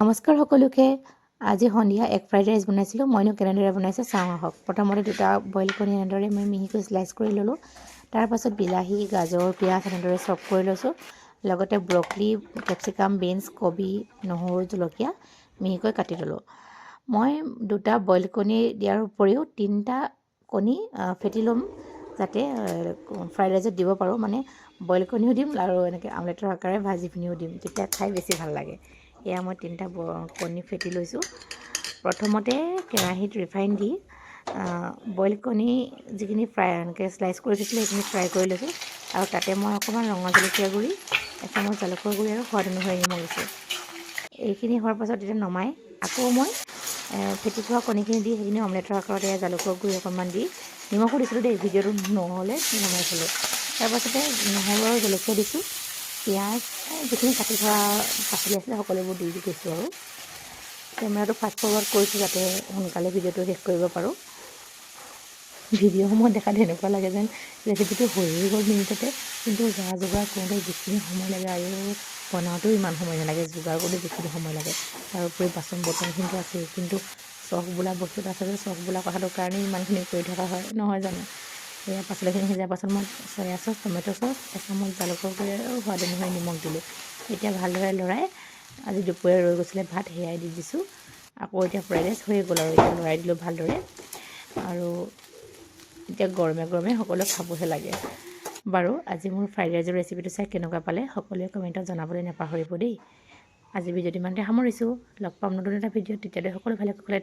নমস্কাৰ সকলোকে। আজি সন্ধিয়া এগ ফ্ৰাইড ৰাইচ বনাইছিলোঁ। মইনো কেনেদৰে বনাইছোঁ চাওঁ আহক। প্ৰথমতে দুটা বইল কণী এনেদৰে মই মিহিকৈ স্লাইচ কৰি ল'লোঁ। তাৰপাছত বিলাহী, গাজৰ, পিঁয়াজ এনেদৰে চপ কৰি লৈছোঁ। লগতে ব্ৰকলি, কেপচিকাম, বিনছ, কবি, নহৰু, জলকীয়া মিহিকৈ কাটি ল'লোঁ। মই দুটা বইল কণী দিয়াৰ উপৰিও 3টা কণী ফেটি ল'ম, যাতে ফ্ৰাইড ৰাইচত দিব পাৰোঁ। মানে বইল কণীও দিম আৰু এনেকৈ আমলেটৰ আকাৰে ভাজি পিনিও দিম, তেতিয়া খাই বেছি ভাল লাগে। এয়া মই 3টা কণী ফেটি লৈছোঁ। প্ৰথমতে কেৰাহীত ৰিফাইন দি বইল কণী যিখিনি এনেকৈ স্লাইচ কৰি থৈছিলোঁ সেইখিনি ফ্ৰাই কৰি লৈছোঁ। আৰু তাতে মই অকণমান ৰঙা জলকীয়া গুড়ি, এচামুচ জালুকৰ গুড়ি আৰু সোৱাদ অনুসৰি নিমখ দিছোঁ। এইখিনি হোৱাৰ পাছত এতিয়া নমাই আকৌ মই ফেটি থোৱা কণীখিনি দি সেইখিনি অমলেটৰ আকাৰত জালুকৰ গুড়ি অকণমান দি নিমখো দিছিলোঁ দেই, ভিডিঅ'টো নহ'লে নমাই থ'লোঁ। তাৰপাছতে নহৰু আৰু জলকীয়া দিছোঁ, পিঁয়াজ, যিখিনি কাটি থোৱা পাচলি আছিলে সকলোবোৰ দি গৈছোঁ। আৰু কেমেৰাটো ফাষ্ট ফৰৱাৰ্ড কৰিছোঁ যাতে সোনকালে ভিডিঅ'টো শেষ কৰিব পাৰোঁ। ভিডিঅ'সমূহত দেখাত এনেকুৱা লাগে যেন ৰেচিপিটো হৈয়ে গ'ল মিনিটতে, কিন্তু যা যোগাৰ কৰোঁতে যিখিনি সময় লাগে আৰু বনাওঁতেও ইমান সময় নালাগে, যোগাৰ কৰোঁতে যিখিনি সময় লাগে। তাৰোপৰি বাচন বৰ্তনখিনিতো আছেই, কিন্তু চখ বোলা বস্তু এটা আছে যে চখ বোলা কথাটোৰ কাৰণেই ইমানখিনি কৰি থকা হয়, নহয় জানো। সেয়া পাচলিখিনি সিজাৰ পাছত মই চয়া চচ, টমেট' চচ, এচামুচ জালুকৰ গুড়ি আৰু সোৱাদ অনুসৰি নিমখ দিলোঁ। এতিয়া ভালদৰে লৰাই আজি দুপৰীয়া ৰৈ গৈছিলে ভাত, সেয়াই দি দিছোঁ। আকৌ এতিয়া ফ্ৰাইড ৰাইচ হৈয়ে গ'ল আৰু এতিয়া লৰাই দিলোঁ ভালদৰে। আৰু এতিয়া গৰমে গৰমে সকলোৱে খাবহে লাগে। বাৰু আজি মোৰ ফ্ৰাইড ৰাইচৰ ৰেচিপিটো চাই কেনেকুৱা পালে সকলোৱে কমেণ্টত জনাবলৈ নাপাহৰিব দেই। আজি ভিডিঅ'টো ইমানতে সামৰিছোঁ। লগ পাম নতুন এটা ভিডিঅ'ত, তেতিয়ালৈ সকলো ভালে কুশলে